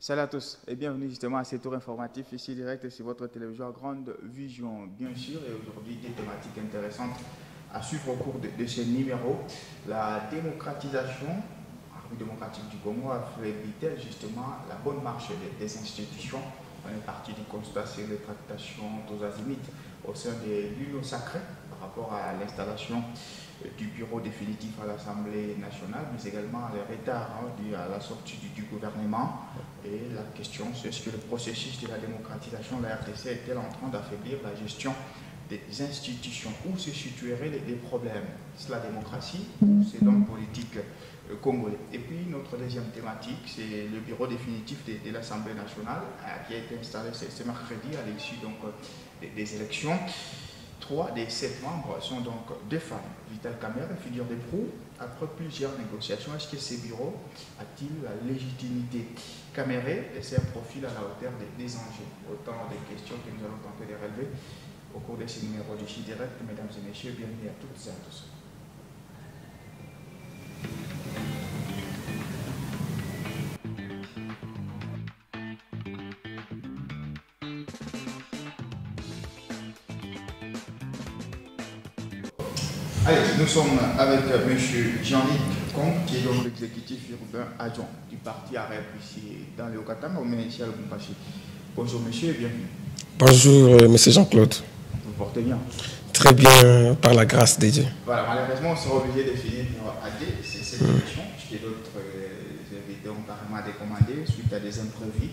Salut à tous et bienvenue justement à ce tour informatif ici direct sur votre télévision Grande Vision, bien sûr, et aujourd'hui des thématiques intéressantes à suivre au cours de ce numéro. La démocratisation démocratique du Congo affaiblit-elle justement la bonne marche des institutions? On est parti du constat sur les tractations tous azimuts au sein de l'Union sacrée par rapport à l'installation du bureau définitif à l'Assemblée nationale, mais également les retards dû à la sortie du gouvernement. Et la question, c'est est-ce que le processus de la démocratisation de la RDC est-elle en train d'affaiblir la gestion des institutions? Où se situeraient les problèmes? C'est la démocratie ou c'est l'homme politique congolais? Et puis notre deuxième thématique, c'est le bureau définitif de l'Assemblée nationale qui a été installé ce mercredi à l'issue des élections. 3 des 7 membres sont donc des femmes. Vital Kamerhe, figure de proue, après plusieurs négociations, est-ce que ce bureau a-t-il la légitimité? Kamerhe, c'est un profil à la hauteur des enjeux. Autant de questions que nous allons tenter de relever au cours de ce numéro du Chi Direct. Mesdames et messieurs, bienvenue à toutes et à tous. Allez, nous sommes avec M. Jean-Luc Kong, qui est donc l'exécutif urbain adjoint du parti AREP ici dans le Haut-Katanga, au Ménéchal Gumpachi. Bonjour monsieur et bienvenue. Bonjour monsieur Jean-Claude. Vous portez bien? Très bien, par la grâce de Dieu. Voilà, malheureusement on sera obligé de finir par AD cette émission, puisque d'autres invités ont carrément décommandé suite à des imprévus.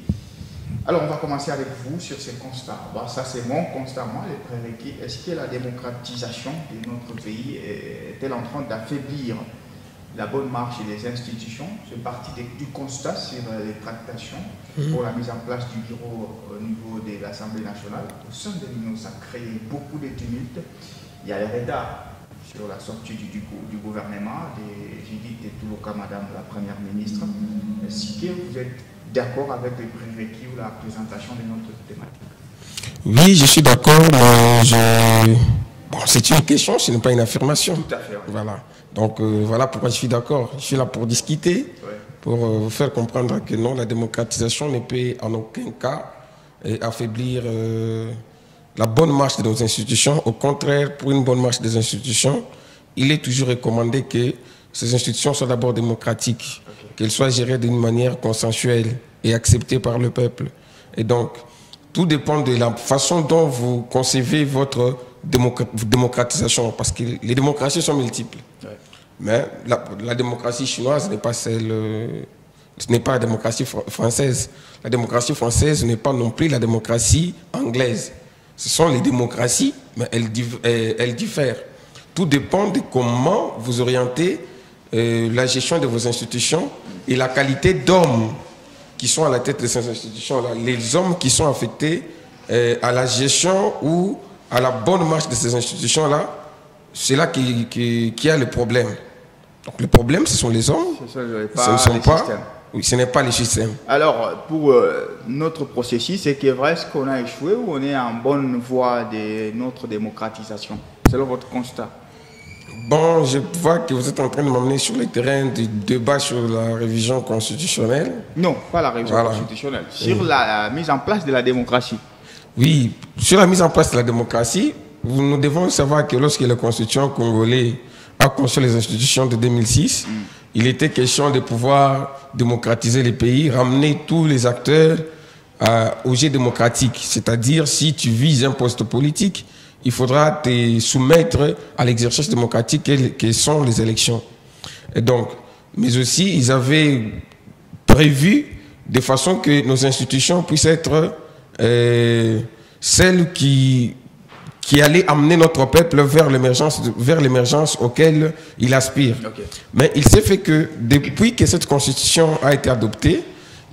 Alors, on va commencer avec vous sur ces constats. Bon, ça, c'est mon constat, moi, les prérequis. Est-ce que la démocratisation de notre pays est-elle en train d'affaiblir la bonne marche des institutions? C'est parti du constat sur les tractations pour la mise en place du bureau au niveau de l'Assemblée nationale. Au sein de l'Union, ça a créé beaucoup de tumultes. Il y a les retards sur la sortie du gouvernement, de Judith Toulouka, Madame la Première ministre. Est-ce que vous êtes d'accord avec les prérequis ou la présentation de notre thématique? Oui, je suis d'accord, mais bon, c'est une question, ce n'est pas une affirmation. Tout à fait. Oui. Voilà. Donc voilà pourquoi je suis d'accord. Je suis là pour discuter, pour vous faire comprendre que non, la démocratisation ne peut en aucun cas affaiblir la bonne marche de nos institutions. Au contraire, pour une bonne marche des institutions, il est toujours recommandé que ces institutions soient d'abord démocratiques, qu'elles soient gérées d'une manière consensuelle et acceptée par le peuple. Et donc, tout dépend de la façon dont vous concevez votre démocratisation, parce que les démocraties sont multiples. Ouais. Mais la démocratie chinoise n'est pas celle, ce n'est pas la démocratie française. La démocratie française n'est pas non plus la démocratie anglaise. Ce sont les démocraties, mais elles diffèrent. Tout dépend de comment vous orientez la gestion de vos institutions et la qualité d'hommes qui sont à la tête de ces institutions-là. Les hommes qui sont affectés à la gestion ou à la bonne marche de ces institutions-là, c'est là qu'il y a le problème. Donc le problème, ce sont les hommes, ce n'est pas les systèmes. Alors, pour notre processus, c'est que vrai, est-ce qu'on a échoué ou on est en bonne voie de notre démocratisation, selon votre constat? Bon, je vois que vous êtes en train de m'emmener sur le terrain du débat sur la révision constitutionnelle. Non, pas la révision constitutionnelle, sur la mise en place de la démocratie. Oui, sur la mise en place de la démocratie, nous devons savoir que lorsque le constituant congolais a construit les institutions de 2006, il était question de pouvoir démocratiser les pays, ramener tous les acteurs au jeu démocratique. C'est-à-dire, si tu vises un poste politique, il faudra te soumettre à l'exercice démocratique que sont les élections. Et donc, mais aussi, ils avaient prévu de façon que nos institutions puissent être celles qui allaient amener notre peuple vers l'émergence auquel il aspire. Okay. Mais il s'est fait que depuis que cette constitution a été adoptée,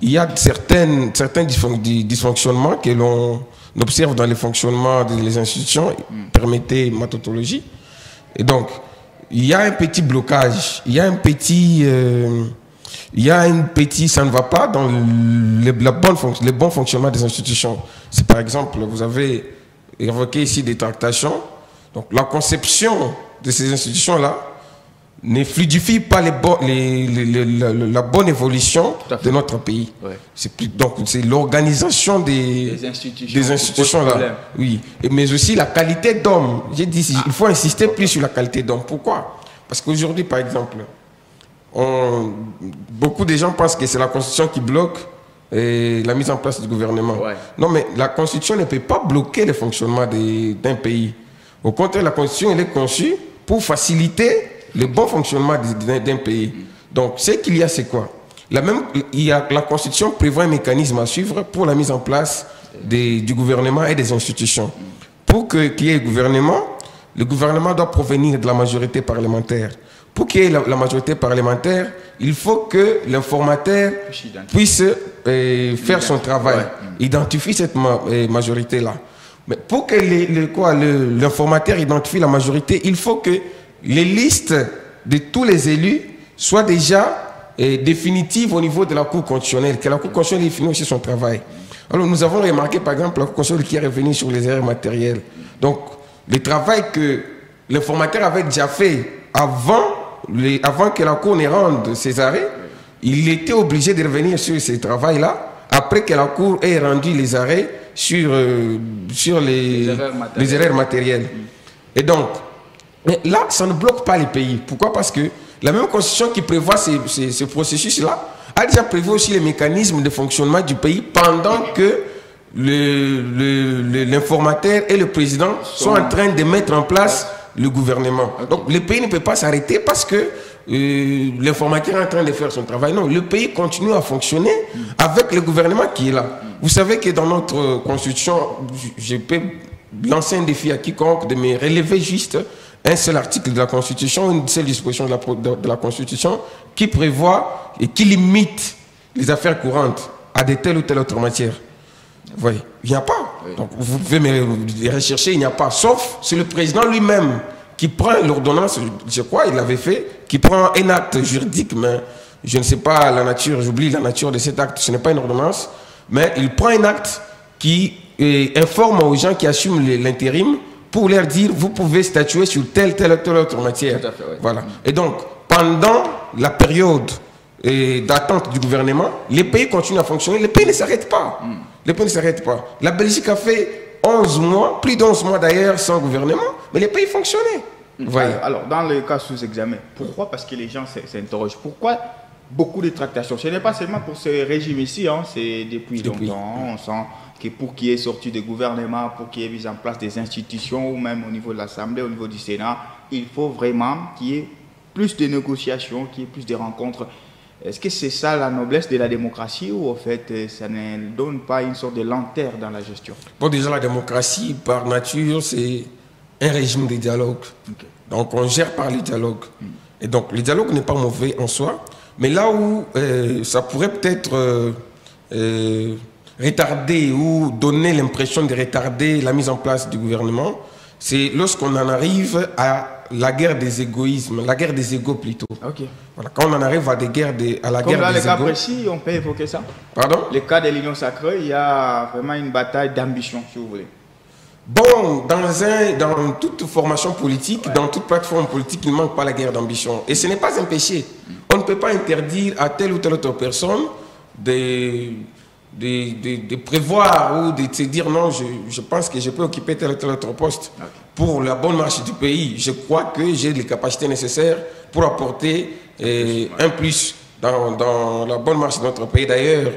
il y a certains dysfonctionnements que l'on observe dans le fonctionnement des institutions, permettez ma tautologie. Et donc, il y a un petit blocage, il y a un petit ça ne va pas dans le bon fonctionnement des institutions. C'est par exemple, vous avez évoqué ici des tractations. Donc, la conception de ces institutions-là ne fluidifie pas la bonne évolution de notre pays. Ouais. Donc c'est l'organisation des institutions là. Oui. Mais aussi la qualité d'homme. J'ai dit, il faut insister plus sur la qualité d'homme. Pourquoi? Parce qu'aujourd'hui, par exemple, beaucoup de gens pensent que c'est la Constitution qui bloque la mise en place du gouvernement. Ouais. Non, mais la Constitution ne peut pas bloquer le fonctionnement d'un pays. Au contraire, la Constitution, elle est conçue pour faciliter le bon fonctionnement d'un pays. Donc, ce qu'il y a, c'est quoi? La Constitution prévoit un mécanisme à suivre pour la mise en place du gouvernement et des institutions. Pour qu'il y ait le gouvernement doit provenir de la majorité parlementaire. Pour qu'il y ait la majorité parlementaire, il faut que l'informateur puisse faire son travail, identifier cette majorité-là. Mais pour que l'informateur identifie la majorité, il faut que les listes de tous les élus soient déjà définitives au niveau de la Cour constitutionnelle, que la Cour constitutionnelle finisse aussi son travail. Alors nous avons remarqué par exemple la Cour constitutionnelle qui est revenue sur les erreurs matérielles. Donc le travail que l'informateur avait déjà fait avant que la Cour ne rende ses arrêts, il était obligé de revenir sur ce travail-là après que la Cour ait rendu les arrêts sur les erreurs matérielles. Et donc, mais là, ça ne bloque pas les pays. Pourquoi? Parce que la même Constitution qui prévoit ce processus-là a déjà prévu aussi les mécanismes de fonctionnement du pays pendant que l'informateur et le président sont en train de mettre en place le gouvernement. Okay. Donc, le pays ne peut pas s'arrêter parce que l'informateur est en train de faire son travail. Non, le pays continue à fonctionner avec le gouvernement qui est là. Vous savez que dans notre Constitution, je peux lancer un défi à quiconque de me relever juste un seul article de la Constitution, une seule disposition de la Constitution qui prévoit et qui limite les affaires courantes à de telle ou telle autre matière. Vous voyez, il n'y a pas. Oui. Donc, vous pouvez me rechercher, il n'y a pas. Sauf c'est le président lui-même qui prend l'ordonnance, je crois, il l'avait fait, qui prend un acte juridique, mais je ne sais pas la nature, j'oublie la nature de cet acte, ce n'est pas une ordonnance, mais il prend un acte qui informe aux gens qui assument l'intérim pour leur dire, vous pouvez statuer sur telle autre matière. Tout à fait, oui. Voilà. Et donc, pendant la période d'attente du gouvernement, les pays continuent à fonctionner, les pays ne s'arrêtent pas. Les pays ne s'arrêtent pas. La Belgique a fait 11 mois, plus d'11 mois d'ailleurs, sans gouvernement, mais les pays fonctionnaient. Alors, dans le cas sous examen, pourquoi? Parce que les gens s'interrogent. Pourquoi beaucoup de tractations? Ce n'est pas seulement pour ce régime ici, hein, c'est depuis longtemps. On sent que pour qu'il y ait sorti de gouvernement, pour qu'il y ait mis en place des institutions, ou même au niveau de l'Assemblée, au niveau du Sénat, il faut vraiment qu'il y ait plus de négociations, qu'il y ait plus de rencontres. Est-ce que c'est ça la noblesse de la démocratie ou en fait ça ne donne pas une sorte de lenteur dans la gestion? Bon, déjà la démocratie par nature c'est un régime de dialogue. Okay. Donc on gère par le dialogue. Et donc le dialogue n'est pas mauvais en soi, mais là où ça pourrait peut-être retarder ou donner l'impression de retarder la mise en place du gouvernement, c'est lorsqu'on en arrive à la guerre des égoïsmes, la guerre des égos plutôt. Okay. Voilà, quand on en arrive à la guerre des égos. Dans le cas précis, on peut évoquer ça. Pardon? Le cas de l'Union sacrée, il y a vraiment une bataille d'ambition, si vous voulez. Bon, dans toute formation politique, dans toute plateforme politique, il ne manque pas la guerre d'ambition. Et ce n'est pas un péché. On ne peut pas interdire à telle ou telle autre personne de prévoir ou de se dire non, je pense que je peux occuper tel ou tel autre poste. Okay. Pour la bonne marche du pays, je crois que j'ai les capacités nécessaires pour apporter un plus dans la bonne marche de notre pays. D'ailleurs,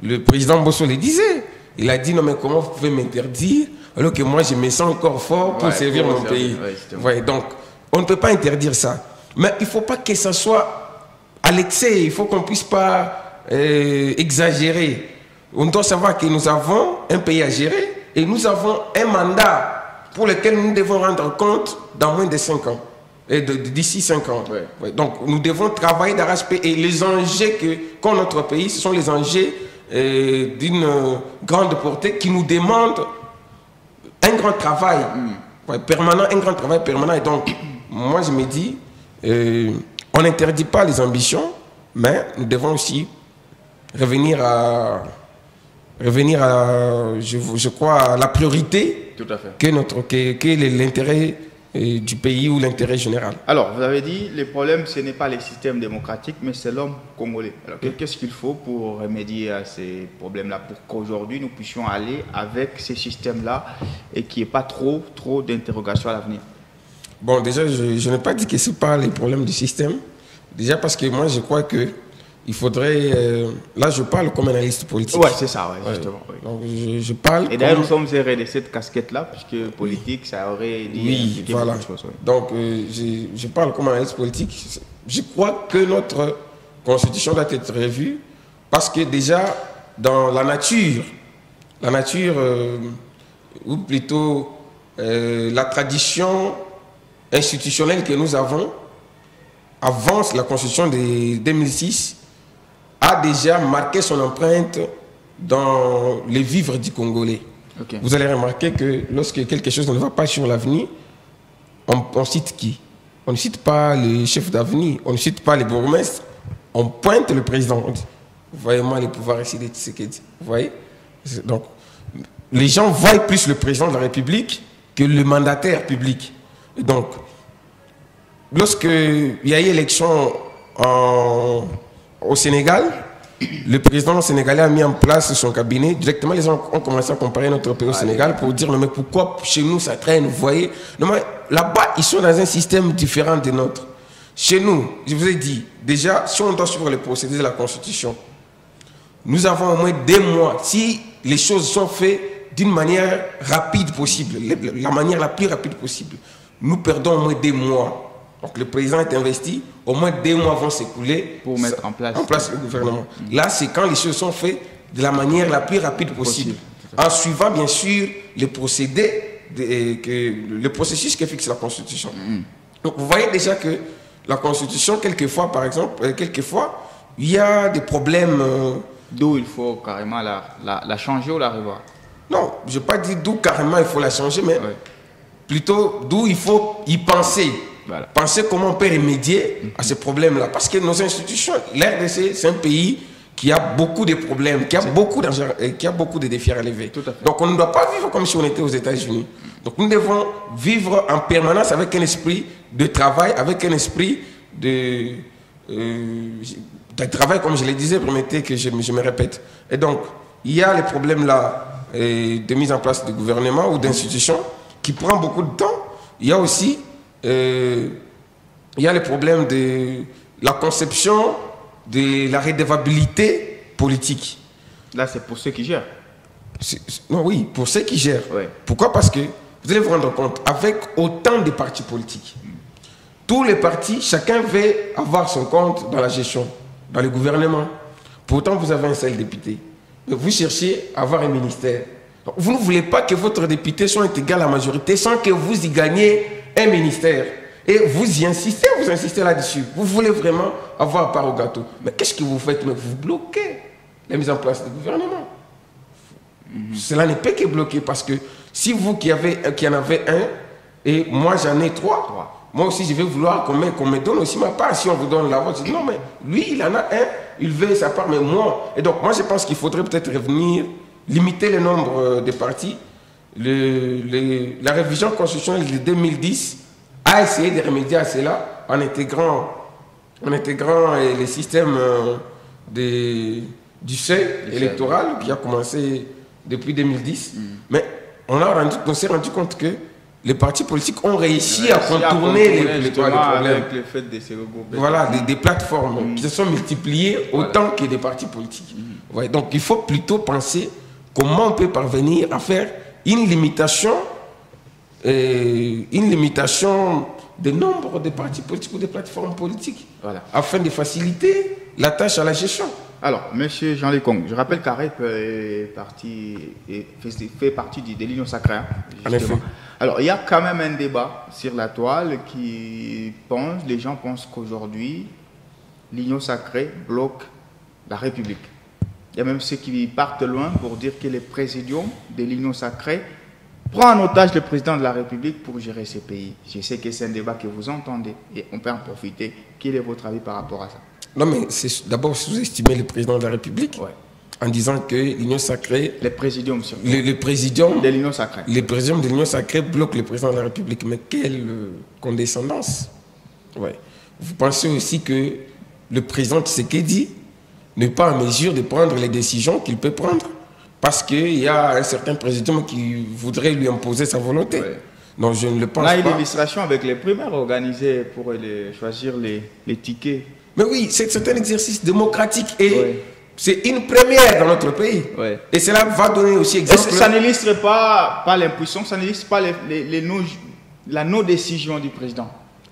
le président Bosso le disait. Il a dit non mais comment vous pouvez m'interdire alors que moi je me sens encore fort pour servir mon pays. Ouais, donc on ne peut pas interdire ça. Mais il ne faut pas que ça soit à l'excès. Il faut qu'on ne puisse pas exagérer. On doit savoir que nous avons un pays à gérer et nous avons un mandat pour lequel nous devons rendre compte dans moins de 5 ans. D'ici 5 ans. Ouais. Ouais. Donc nous devons travailler d'arrache-pied. Et les enjeux qu'ont notre pays, ce sont les enjeux d'une grande portée qui nous demandent un grand travail permanent, un grand travail permanent. Et donc, moi je me dis, on n'interdit pas les ambitions, mais nous devons aussi revenir à je crois, à la priorité. Tout à fait. Que l'intérêt du pays ou l'intérêt général. Alors, vous avez dit, le problème, ce n'est pas les systèmes démocratiques, mais c'est l'homme congolais. Alors, qu'est-ce qu'il faut pour remédier à ces problèmes-là, pour qu'aujourd'hui, nous puissions aller avec ces systèmes-là et qu'il n'y ait pas trop d'interrogations à l'avenir? Bon, déjà, je n'ai pas dit que ce n'est pas les problèmes du système. Déjà parce que moi, je crois que il faudrait... là, je parle comme analyste politique. Oui, c'est ça, justement. Oui. Donc, je parle... Et d'ailleurs, nous sommes errés de cette casquette-là, puisque politique, ça aurait dit... Oui, voilà. Chose, oui. Donc, je parle comme analyste politique. Je crois que notre constitution doit être revue, parce que déjà, dans la nature, ou plutôt la tradition institutionnelle que nous avons, avant la constitution de 2006, a déjà marqué son empreinte dans les vivres du Congolais. Okay. Vous allez remarquer que lorsque quelque chose ne va pas sur l'avenir, on cite qui? On ne cite pas le chef d'avenir, on ne cite pas les bourgmestres, on pointe le président. On dit, vous voyez moi les pouvoirs ici de Tshisekedi. Vous voyez? Donc, les gens voient plus le président de la République que le mandataire public. Et donc, lorsqu'il y a eu élection au Sénégal, le président sénégalais a mis en place son cabinet. Directement, les gens ont commencé à comparer notre pays au Sénégal pour dire, non, mais pourquoi chez nous ça traîne, vous voyez? Non, mais là-bas, ils sont dans un système différent de notre. Chez nous, je vous ai dit, déjà, si on doit suivre les procédés de la Constitution, nous avons au moins 2 mois. Si les choses sont faites d'une manière rapide possible, la manière la plus rapide possible, nous perdons au moins 2 mois. Donc le président est investi, au moins 2 mois vont s'écouler pour mettre en place le gouvernement. Là, c'est quand les choses sont faites de la manière la plus rapide possible. En suivant bien sûr les procédés, le processus que fixe la Constitution. Donc vous voyez déjà que la Constitution, quelquefois, par exemple, il y a des problèmes. D'où il faut carrément la changer ou la revoir? Non, je n'ai pas dit d'où carrément il faut la changer, mais plutôt d'où il faut y penser. Voilà. Penser comment on peut remédier à ces problèmes-là. Parce que nos institutions, l'RDC, c'est un pays qui a beaucoup de problèmes, qui a beaucoup de défis à relever. Donc on ne doit pas vivre comme si on était aux États-Unis. Donc nous devons vivre en permanence avec un esprit de travail, avec un esprit de travail, comme je le disais, permettez que je me répète. Et donc, il y a les problèmes là de mise en place de gouvernement ou d'institutions qui prend beaucoup de temps. Il y a aussi il y a le problème de la conception de la redevabilité politique. Là, c'est pour ceux qui gèrent. Non, oui, pour ceux qui gèrent. Ouais. Pourquoi? Parce que vous allez vous rendre compte, avec autant de partis politiques, tous les partis, chacun veut avoir son compte dans la gestion, dans le gouvernement. Pourtant, vous avez un seul député. Mais vous cherchez à avoir un ministère. Donc, vous ne voulez pas que votre député soit égal à la majorité sans que vous y gagnez un ministère. Et vous y insistez, vous insistez là-dessus. Vous voulez vraiment avoir part au gâteau. Mais qu'est-ce que vous faites? Mais vous bloquez la mise en place du gouvernement. Cela ne peut que bloquer parce que si vous qui en avez un et moi j'en ai 3, moi aussi je vais vouloir qu'on me donne aussi ma part. Si on vous donne la vote, je dis non mais lui il en a un, il veut sa part, mais moi. Et donc moi je pense qu'il faudrait peut-être revenir, limiter le nombre de partis. La révision constitutionnelle de 2010 a essayé de remédier à cela en intégrant les systèmes du seuil électoral qui a commencé depuis 2010. Mais on s'est rendu compte que les partis politiques ont réussi à contourner les problèmes. Avec le fait de se regrouper. Voilà, des plateformes qui se sont multipliées autant que des partis politiques. Ouais, donc il faut plutôt penser comment on peut parvenir à faire une limitation du nombre de partis politiques ou de plateformes politiques, afin de faciliter la tâche à la gestion. Alors, M. Jean Lekong, je rappelle qu'AREP fait partie de l'Union sacrée. En effet. Alors, il y a quand même un débat sur la toile les gens pensent qu'aujourd'hui, l'Union sacrée bloque la République. Il y a même ceux qui partent loin pour dire que le présidium de l'Union sacrée prend en otage le président de la République pour gérer ces pays. Je sais que c'est un débat que vous entendez et on peut en profiter. Quel est votre avis par rapport à ça? Non, mais c'est d'abord sous-estimer le président de la République. en disant que l'Union sacrée... Les présidiums, surtout. Le présidium de l'Union sacrée. Les présidiums de l'Union sacrée bloquent le président de la République. Mais quelle condescendance! Ouais. Vous pensez aussi que le président Tshisekedi n'est pas en mesure de prendre les décisions qu'il peut prendre parce qu'il y a un certain président qui voudrait lui imposer sa volonté. Ouais. Non, je ne le pense pas. On a eu l'illustration avec les primaires organisées pour choisir les tickets. Mais oui, c'est un exercice démocratique et c'est une première dans notre pays. Ouais. Et cela va donner aussi exemple. Ça n'illustre pas l'impuissance, ça n'illustre pas la non-décision du président.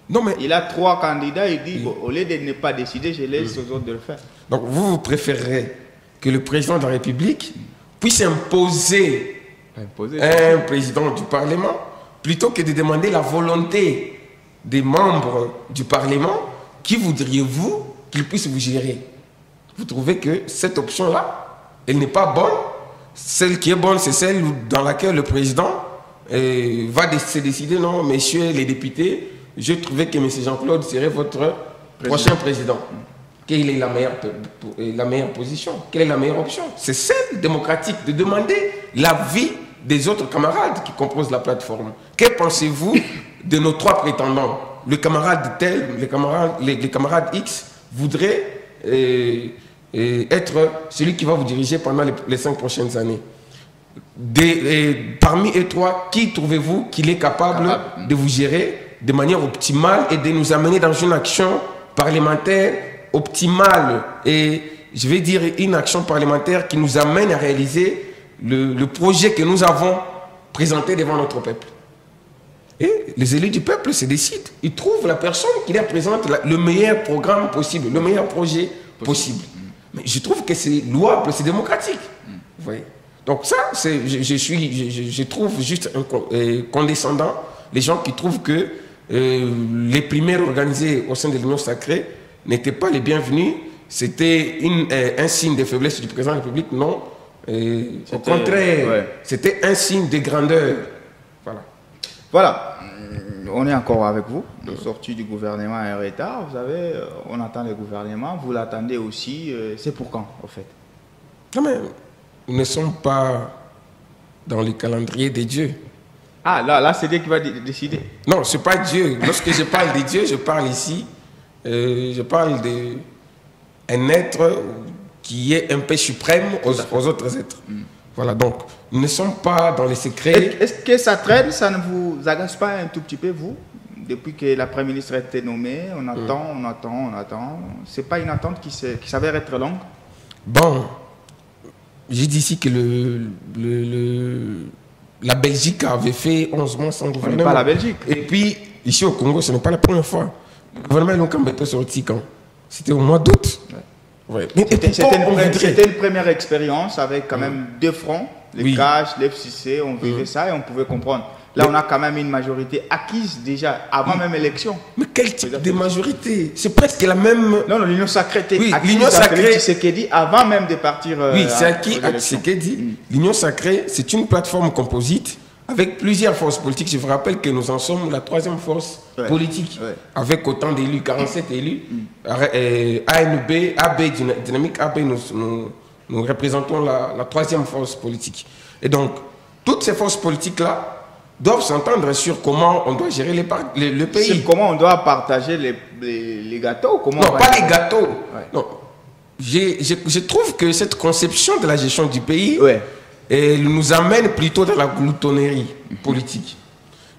Non, mais il a 3 candidats, il dit, bon, au lieu de ne pas décider, je laisse aux autres de le faire. Donc vous préférez que le président de la République puisse imposer un président du Parlement plutôt que de demander la volonté des membres du Parlement. Qui voudriez-vous qu'il puisse vous gérer? Vous trouvez que cette option-là, elle n'est pas bonne? Celle qui est bonne, c'est celle dans laquelle le président va se décider, non, messieurs les députés, je trouvais que M. Jean-Claude serait votre prochain président. Quelle est la meilleure position? Quelle est la meilleure option? C'est celle démocratique de demander l'avis des autres camarades qui composent la plateforme. Que pensez-vous de nos 3 prétendants? Le camarade tel, les camarades X voudraient être celui qui va vous diriger pendant les 5 prochaines années. Parmi eux 3, qui trouvez-vous qu'il est capable de vous gérer de manière optimale et de nous amener dans une action parlementaire optimale et je vais dire une action parlementaire qui nous amène à réaliser le projet que nous avons présenté devant notre peuple? Et les élus du peuple se décident. Ils trouvent la personne qui leur présente le meilleur programme possible, le meilleur projet possible. Mais je trouve que c'est louable, c'est démocratique. Vous voyez? Donc ça, je trouve juste condescendant les gens qui trouvent que les primaires organisées au sein de l'Union sacrée n'étaient pas les bienvenus. C'était un signe de faiblesse du président de la République. Non. Au contraire, c'était un signe de grandeur. Voilà, on est encore avec vous, sortie du gouvernement un retard, vous savez, on attend le gouvernement, vous l'attendez aussi, c'est pour quand, en fait? Non mais, nous ne sommes pas dans le calendrier des dieux. Ah, là c'est Dieu qui va décider? Non, ce n'est pas Dieu. Lorsque je parle de Dieu, je parle ici, je parle d'un être qui est un peu suprême aux autres êtres. Voilà, donc, nous ne sommes pas dans les secrets. Est-ce que ça traîne, ça ne vous agace pas un tout petit peu, vous? Depuis que la Première ministre a été nommée, on attend. Ce n'est pas une attente qui s'avère être longue? Bon, j'ai dit ici que la Belgique avait fait 11 mois sans gouvernement. On n'est pas la Belgique. Et puis, ici au Congo, ce n'est pas la première fois. Le gouvernement est sorti quand? C'était au mois d'août. Ouais. C'était une première expérience avec quand même 2 fronts, les CAJ, les FCC, on vivait ça et on pouvait comprendre. Là, on a quand même une majorité acquise déjà, avant même l'élection. Mais quel type de majorité? C'est presque la même... Non, l'Union sacrée était acquise à Tshisekedi avant même de partir... Oui, c'est acquis à Tshisekedi. L'Union sacrée, c'est une plateforme composite avec plusieurs forces politiques. Je vous rappelle que nous en sommes la 3e force politique, avec autant d'élus, 47 élus. ANB, AB, Dynamique AB, nous représentons la 3e force politique. Et donc, toutes ces forces politiques-là doivent s'entendre sur comment on doit gérer le pays. Sur comment on doit partager les gâteaux? Comment non, pas les gâteaux. Non. Je trouve que cette conception de la gestion du pays nous amène plutôt dans la gloutonnerie politique.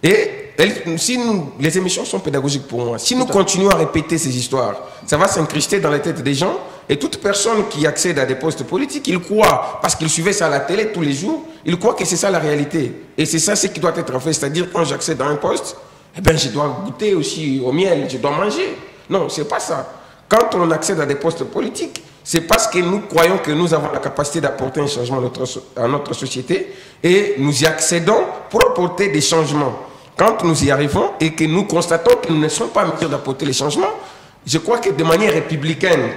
Et les émissions sont pédagogiques pour moi. Si nous continuons à répéter ces histoires, ça va s'incruster dans la tête des gens. Et toute personne qui accède à des postes politiques, il croit, parce qu'il suivait ça à la télé tous les jours, il croit que c'est ça la réalité. Et c'est ça ce qui doit être fait. C'est-à-dire, quand j'accède à un poste, eh ben, je dois goûter aussi au miel, je dois manger. Non, c'est pas ça. Quand on accède à des postes politiques, c'est parce que nous croyons que nous avons la capacité d'apporter un changement à notre société et nous y accédons pour apporter des changements. Quand nous y arrivons et que nous constatons que nous ne sommes pas en mesure d'apporter les changements, je crois que de manière républicaine,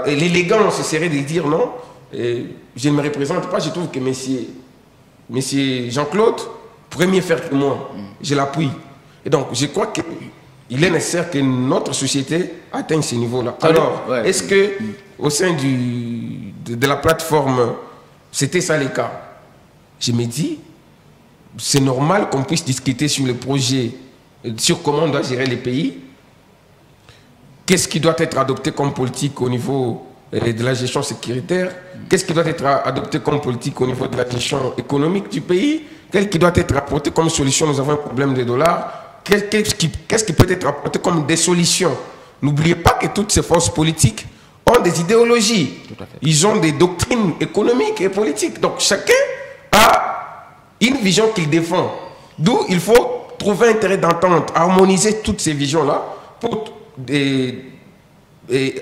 l'élégance serait de dire non, je ne me représente pas, je trouve que monsieur Jean-Claude pourrait mieux faire que moi. Je l'appuie. Et donc, je crois qu'il il est nécessaire que notre société atteigne ces niveaux-là. Alors, est-ce que au sein de la plateforme, c'était ça le cas? Je me dis, c'est normal qu'on puisse discuter sur le projet, sur comment on doit gérer les pays, qu'est-ce qui doit être adopté comme politique au niveau de la gestion sécuritaire, qu'est-ce qui doit être adopté comme politique au niveau de la gestion économique du pays, qu'est-ce qui doit être apporté comme solution. Nous avons un problème de dollars. Qu'est-ce qui peut être apporté comme des solutions? N'oubliez pas que toutes ces forces politiques ont des idéologies. Ils ont des doctrines économiques et politiques. Donc chacun a une vision qu'il défend. D'où il faut trouver un terrain d'entente, harmoniser toutes ces visions-là pour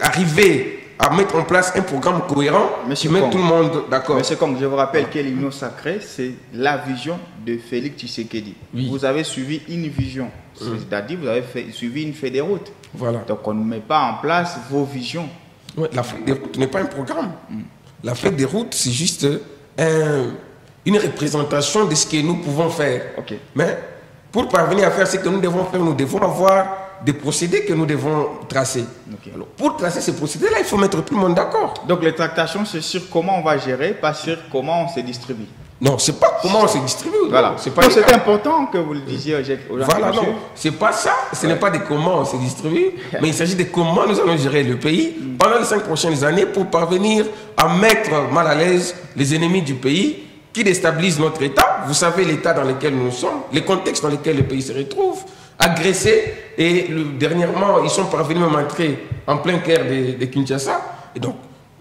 arriver à mettre en place un programme cohérent qui met tout le monde d'accord. Monsieur Kong, je vous rappelle que l'union sacrée, c'est la vision de Félix Tshisekedi. Oui. Vous avez suivi une vision, c'est-à-dire vous avez suivi une feuille de route. Voilà. Donc on ne met pas en place vos visions. Ouais, la feuille de route n'est pas un programme. La feuille de route, c'est juste une représentation de ce que nous pouvons faire. Mais pour parvenir à faire ce que nous devons faire, nous devons avoir des procédés que nous devons tracer. Alors, pour tracer ces procédés-là, il faut mettre tout le monde d'accord. Donc les tractations, c'est sur comment on va gérer, pas sur comment on se distribue. Non, c'est pas comment on se distribue. Voilà. C'est important que vous le disiez aux gens. Voilà, non. C'est pas ça. Ce n'est pas de comment on se distribue, mais il s'agit de comment nous allons gérer le pays pendant les 5 prochaines années pour parvenir à mettre mal à l'aise les ennemis du pays qui déstabilisent notre État. Vous savez l'état dans lequel nous sommes, les contextes dans lesquels le pays se retrouve, agressés. Et dernièrement, ils sont parvenus même à entrer en plein cœur de Kinshasa. Et donc,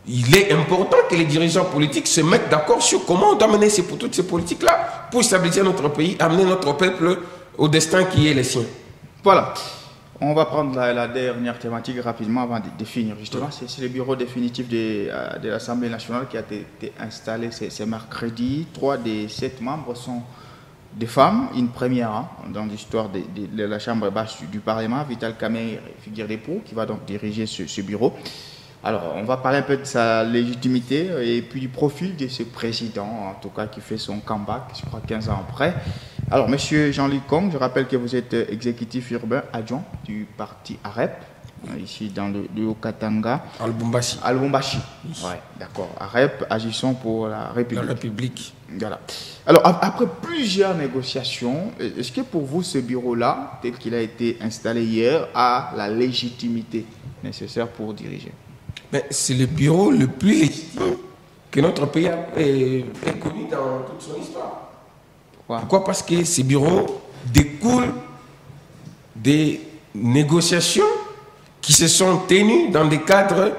il est important que les dirigeants politiques se mettent d'accord sur comment on doit mener toutes ces politiques-là pour stabiliser notre pays, amener notre peuple au destin qui est le sien. Voilà. On va prendre la dernière thématique rapidement avant de finir. Justement, c'est le bureau définitif de l'Assemblée nationale qui a été installé ce mercredi. 3 des 7 membres sont des femmes, une première dans l'histoire de la Chambre basse du Parlement. Vital Kamerhe, figure d'époux, qui va donc diriger ce bureau. Alors, on va parler un peu de sa légitimité et puis du profil de ce président, en tout cas, qui fait son comeback, je crois, 15 ans après. Alors, monsieur Jean-Luc Kong, je rappelle que vous êtes exécutif urbain adjoint du parti AREP, ici dans le Haut-Katanga. À Lubumbashi. À Lubumbashi. Oui, d'accord. AREP, agissons pour la République. La République. Voilà. Alors, après plusieurs négociations, est-ce que pour vous, ce bureau-là, tel qu'il a été installé hier, a la légitimité nécessaire pour diriger? C'est le bureau le plus légitime que notre pays a connu dans toute son histoire. Pourquoi? Parce que ces bureaux découlent des négociations qui se sont tenues dans des cadres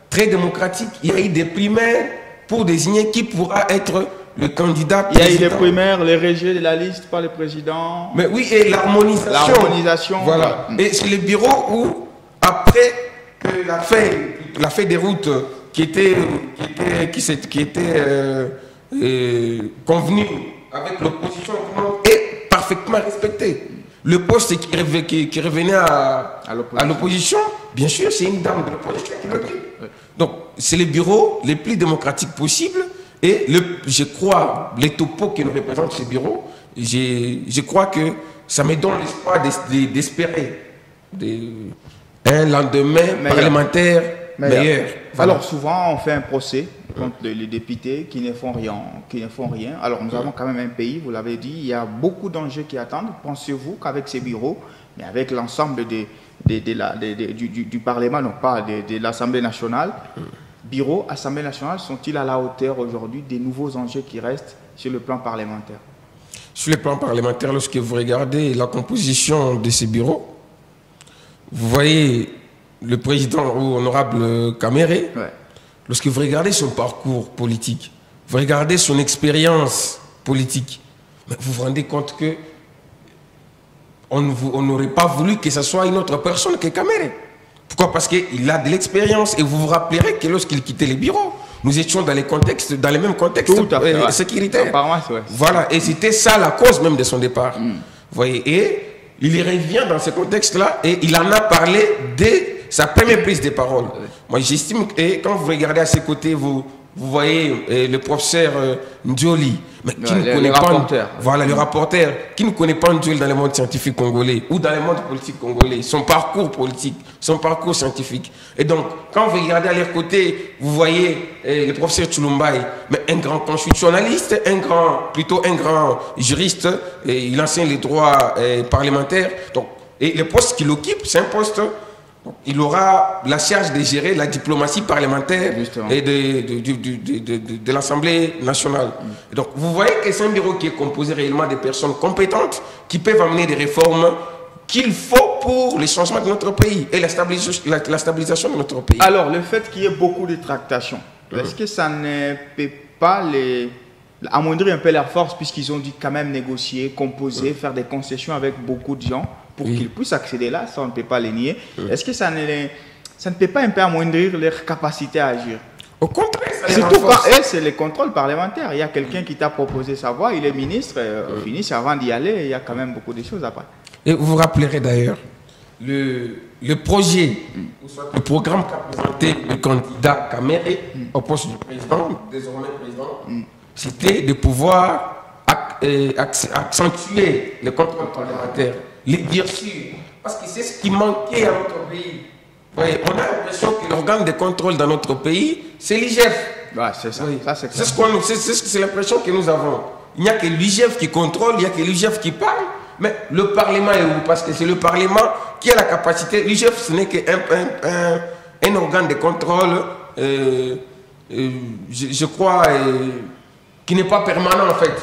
très démocratiques. Il y a eu des primaires pour désigner qui pourra être le candidat président. Il y a eu des primaires, les rejets de la liste par le président. Mais oui, et l'harmonisation. L'harmonisation. Voilà. Et c'est le bureau où, après que la feuille de route qui était convenue avec l'opposition est parfaitement respectée. Le poste qui revenait à l'opposition, bien sûr, c'est une dame de l'opposition qui l'occupe. Donc, c'est le bureau le plus démocratique possible. Et je crois, les topos qui nous représentent ce bureau, je crois que ça me donne l'espoir d'espérer un lendemain parlementaire meilleur. Voilà. Alors souvent on fait un procès contre les députés qui ne font rien. Alors nous avons quand même un pays, vous l'avez dit, il y a beaucoup d'enjeux qui attendent. Pensez-vous qu'avec ces bureaux, mais avec l'ensemble du Parlement, non pas de l'Assemblée nationale, bureaux, Assemblée nationale, sont-ils à la hauteur aujourd'hui des nouveaux enjeux qui restent sur le plan parlementaire? Sur le plan parlementaire, lorsque vous regardez la composition de ces bureaux, vous voyez le président ou honorable Kamerhe, lorsque vous regardez son parcours politique, vous regardez son expérience politique, vous vous rendez compte que on n'aurait pas voulu que ce soit une autre personne que Kamerhe. Pourquoi? Parce qu'il a de l'expérience et vous vous rappellerez que lorsqu'il quittait les bureaux, nous étions dans les mêmes contextes sécuritaires. Voilà, et c'était ça la cause même de son départ. Vous voyez, et il revient dans ce contexte-là et il en a parlé dès sa première prise de parole. Moi, j'estime que quand vous regardez à ses côtés, vous vous voyez le professeur Ndioli, mais qui ne connaît pas, le rapporteur, qui ne connaît pas Ndioli dans le monde scientifique congolais ou dans le monde politique congolais, son parcours politique, son parcours scientifique. Et donc, quand vous regardez à leur côté, vous voyez le professeur Tshilumbaï, mais un grand constitutionnaliste, plutôt un grand juriste, et il enseigne les droits parlementaires. Donc, et le poste qu'il occupe, c'est un poste. Il aura la charge de gérer la diplomatie parlementaire et de l'Assemblée nationale. Donc, vous voyez que c'est un bureau qui est composé réellement de personnes compétentes qui peuvent amener des réformes qu'il faut pour les changements de notre pays et la stabilisation de notre pays. Alors, le fait qu'il y ait beaucoup de tractations, est-ce que ça ne peut pas amoindrir un peu leur force puisqu'ils ont dû quand même négocier, composer, faire des concessions avec beaucoup de gens pour qu'ils puissent accéder là, ça on ne peut pas les nier. Est-ce que ça ne peut pas un peu amoindrir leur capacité à agir? Au contraire, ça surtout quand c'est les contrôles parlementaires. Il y a quelqu'un qui t'a proposé sa voix, il est ministre, avant d'y aller, il y a quand même beaucoup de choses après. Et vous vous rappellerez d'ailleurs, le projet, le programme qu'a présenté le candidat Kamere au poste du président, désormais président, c'était de pouvoir accentuer le contrôle parlementaire, l'exercice, parce que c'est ce qui manquait à notre pays. Ouais, on a l'impression que l'organe de contrôle dans notre pays, c'est l'IGF. Ouais, c'est ça. Oui. C'est l'impression que nous avons. Il n'y a que l'IGF qui contrôle, il n'y a que l'IGF qui parle, mais le Parlement est où? Parce que c'est le Parlement qui a la capacité. L'IGF, ce n'est qu'un organe de contrôle, je crois, qui n'est pas permanent en fait.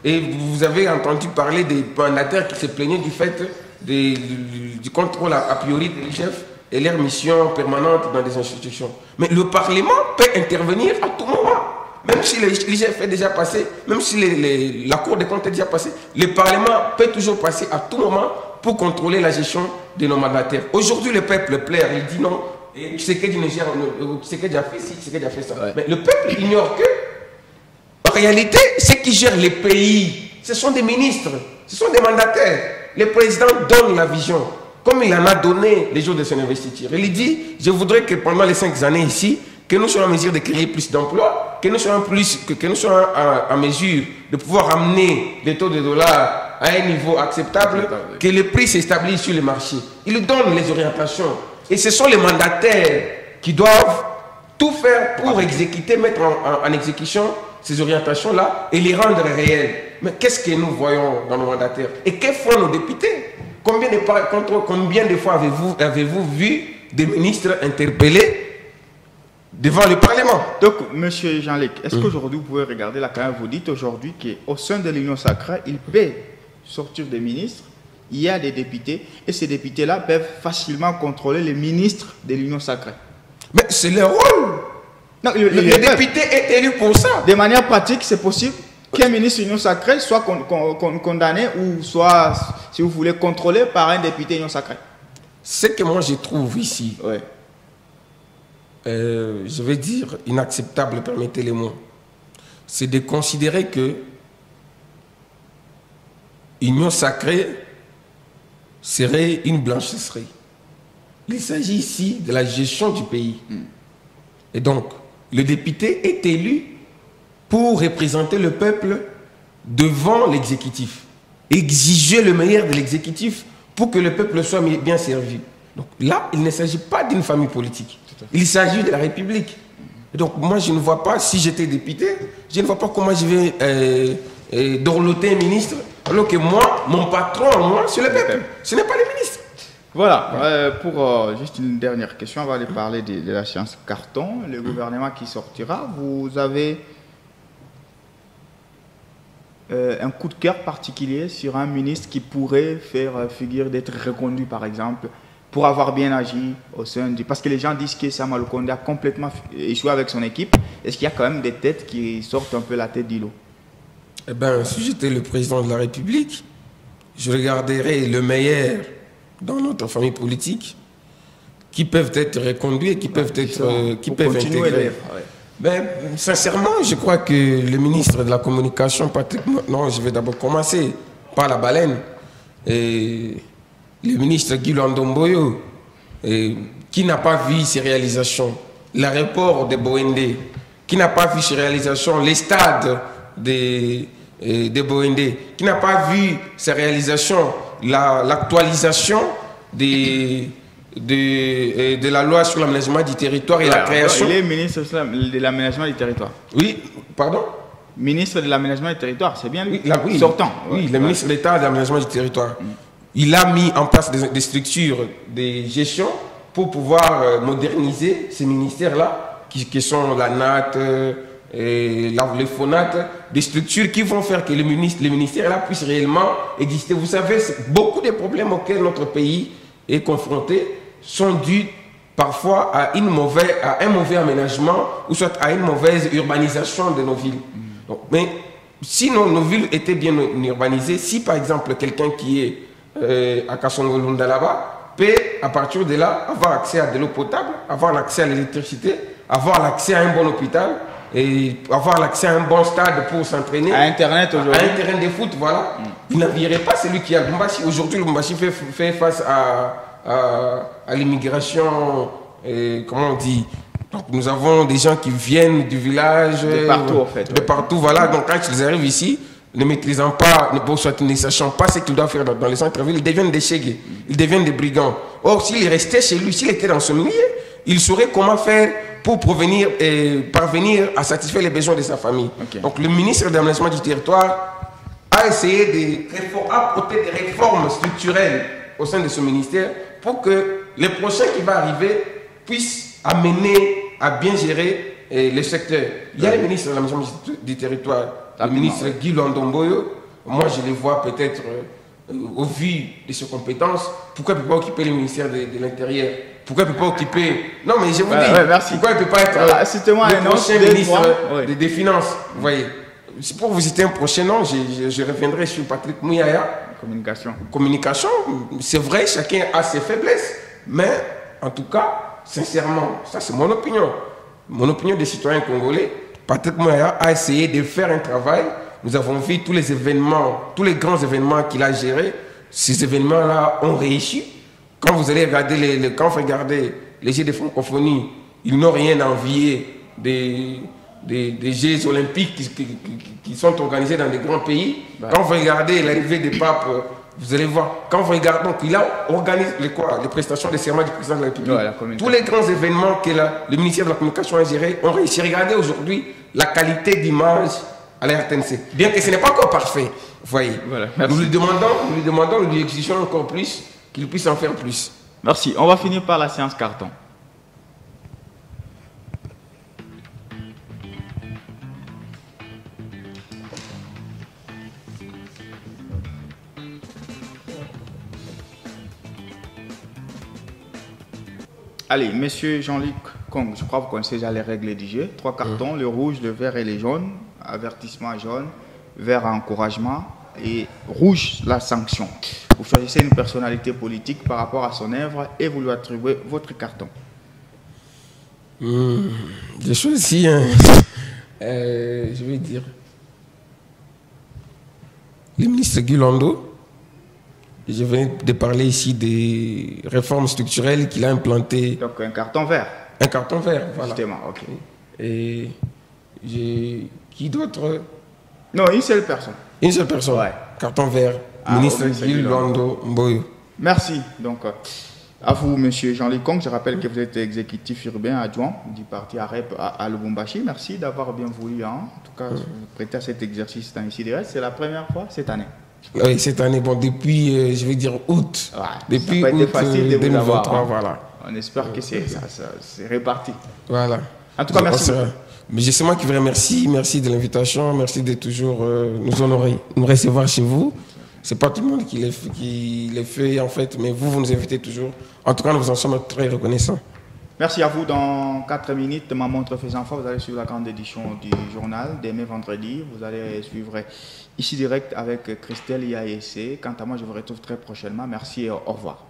Et vous avez entendu parler des mandataires qui se plaignaient du fait du contrôle a priori de l'IGF et leur mission permanente dans des institutions. Mais le Parlement peut intervenir à tout moment. Même si l'IGF est déjà passé, même si la Cour des comptes est déjà passée, le Parlement peut toujours passer à tout moment pour contrôler la gestion de nos mandataires. Aujourd'hui, le peuple pleure, il dit non, Tshisekedi a fait ci, Tshisekedi a fait ça. Ouais. Mais le peuple ignore que en réalité, ceux qui gèrent les pays, ce sont des ministres, ce sont des mandataires. Le président donne la vision, comme il en a donné les jours de son investiture. Il dit, je voudrais que pendant les 5 années ici, que nous soyons en mesure de créer plus d'emplois, que nous soyons en mesure de pouvoir amener les taux de dollars à un niveau acceptable, que les prix se stabilisent sur le marché. Il donne les orientations. Et ce sont les mandataires qui doivent tout faire pour exécuter, mettre en exécution ces orientations-là et les rendre réelles. Mais qu'est-ce que nous voyons dans nos mandataires? Et que font nos députés? Combien de fois avez-vous vu des ministres interpellés devant le Parlement? Donc, M. Jean-Luc, est-ce qu'aujourd'hui, vous pouvez regarder là quand même, vous dites aujourd'hui qu'au sein de l'Union sacrée, il peut sortir des ministres, il y a des députés, et ces députés-là peuvent facilement contrôler les ministres de l'Union sacrée. Mais c'est leur rôle. Non, le député est élu pour ça. De manière pratique, c'est possible qu'un ministre de l'Union sacrée soit condamné ou soit, si vous voulez, contrôlé par un député de l'Union sacrée. Ce que moi je trouve ici, je vais dire inacceptable, permettez les mots, c'est de considérer que l'Union sacrée serait une blanchisserie. Il s'agit ici de la gestion du pays. Et donc, le député est élu pour représenter le peuple devant l'exécutif. Exiger le meilleur de l'exécutif pour que le peuple soit bien servi. Donc là, il ne s'agit pas d'une famille politique. Il s'agit de la République. Et donc moi, je ne vois pas, si j'étais député, je ne vois pas comment je vais dorloter un ministre, alors que moi, mon patron, moi, c'est le peuple. Ce n'est pas les ministres. Voilà, pour juste une dernière question, on va aller parler de la science carton, le gouvernement qui sortira. Vous avez un coup de cœur particulier sur un ministre qui pourrait faire figure d'être reconduit, par exemple, pour avoir bien agi au sein du... Parce que les gens disent que Sama Lukonde a complètement échoué avec son équipe. Est-ce qu'il y a quand même des têtes qui sortent un peu la tête du lot? Eh bien, si j'étais le président de la République, je regarderais le meilleur dans notre famille politique, qui peuvent être reconduits et qui peuvent être intégrés. Ben, sincèrement, je crois que le ministre de la Communication, Patrick... Non, je vais d'abord commencer par la baleine. Et le ministre Guy Ndomboyo, qui n'a pas vu ses réalisations. L'aéroport de Boende, qui n'a pas vu ces réalisations, les stades des BOND, qui n'a pas vu ces réalisations, l'actualisation de la loi sur l'aménagement du territoire et la création. Il est ministre de l'aménagement du territoire. Oui, pardon? Ministre de l'aménagement du territoire, c'est bien lui, oui, sortant. Oui, le ministre de l'État de l'aménagement du territoire. Il a mis en place des structures de gestion pour pouvoir moderniser ces ministères-là, qui sont la NAT, et le FONAT, des structures qui vont faire que les ministères-là puissent réellement exister. Vous savez, beaucoup des problèmes auxquels notre pays est confronté sont dus parfois à un mauvais aménagement ou soit à une mauvaise urbanisation de nos villes. Donc, mais si nos villes étaient bien urbanisées, si par exemple quelqu'un qui est à Kassongolunda là-bas peut à partir de là avoir accès à de l'eau potable, avoir l'accès à l'électricité, avoir l'accès à un bon hôpital et avoir l'accès à un bon stade pour s'entraîner. À Internet aujourd'hui. À un terrain de foot, voilà. Vous n'aviez pas celui qui a Lubumbashi. Aujourd'hui, Lubumbashi fait face à l'immigration, comment on dit. Donc nous avons des gens qui viennent du village. De partout en fait. De partout, voilà. Donc quand ils arrivent ici, ne maîtrisant pas, ne sachant pas ce qu'ils doivent faire dans les centres-villes, ils deviennent des chégués, ils deviennent des brigands. Or, s'il restait chez lui, s'il était dans ce milieu, il saurait comment faire pour parvenir à satisfaire les besoins de sa famille. Okay. Donc le ministre de l'aménagement du territoire a essayé d'apporter des réformes structurelles au sein de ce ministère pour que les prochains qui vont arriver puissent amener à bien gérer le secteur. Il y a le ministre de l'aménagement du territoire, le ministre Guy Londomboyo. Moi, je les vois peut-être au vu de ses compétences. Pourquoi il ne peut pas occuper le ministère de l'Intérieur? Pourquoi il ne peut pas occuper... Non, mais je vous dis, pourquoi il ne peut pas être le prochain ministre des Finances? Vous voyez, pour vous citer un prochain nom, je reviendrai sur Patrick Mouyaya. Communication, c'est vrai, chacun a ses faiblesses. Mais, en tout cas, sincèrement, ça c'est mon opinion. Mon opinion des citoyens congolais, Patrick Mouyaya a essayé de faire un travail. Nous avons vu tous les événements, tous les grands événements qu'il a gérés. Ces événements-là ont réussi. Quand vous allez regarder quand vous regardez les Jeux de francophonie, ils n'ont rien à envier des Jeux olympiques qui sont organisés dans des grands pays. Ouais. Quand vous regardez l'arrivée des papes, vous allez voir. Quand vous regardez, donc il a organisé les prestations de serment du président de la République. Ouais, tous les grands événements que le ministère de la Communication a gérés ont réussi. Regardez aujourd'hui la qualité d'image à la RTNC. Bien que ce n'est pas encore parfait, vous voyez. Voilà, nous lui exigeons encore plus, qu'il puisse en faire plus. Merci. On va finir par la séance carton. Allez, monsieur Jean-Luc Kong, je crois que vous connaissez déjà les règles du jeu. 3 cartons, le rouge, le vert et le jaune. Avertissement jaune, vert encouragement et rouge la sanction. Vous choisissez une personnalité politique par rapport à son œuvre et vous lui attribuez votre carton. J'ai choisi, je vais dire, le ministre Guy Londo. Je viens de parler ici des réformes structurelles qu'il a implantées. Donc un carton vert. Un carton vert, voilà. Justement, ok. Et qui d'autre? Non, une seule personne. Une seule personne. Ouais. Carton vert. Ministre Guy Londo Mboyo. Merci. Donc, à vous, monsieur Jean-Luc Kong. Je rappelle que vous êtes exécutif urbain adjoint du parti AREP à Lubumbashi. Merci d'avoir bien voulu, en tout cas, vous prêter à cet exercice dans ici. C'est la première fois cette année. Oui, cette année, bon, depuis, je vais dire août. Ouais, depuis août facile de 2023, avoir, voilà. On espère que c'est réparti. Voilà. En tout cas, merci. Mais c'est moi qui vous remercie. Merci de l'invitation. Merci de toujours nous honorer, nous recevoir chez vous. Ce n'est pas tout le monde qui les fait, en fait, mais vous nous invitez toujours. En tout cas, nous vous en sommes très reconnaissants. Merci à vous. Dans 4 minutes, ma montre faisant foi, vous allez suivre la grande édition du journal. Demain vendredi, vous allez suivre ici direct avec Christelle IAEC. Quant à moi, je vous retrouve très prochainement. Merci et au revoir.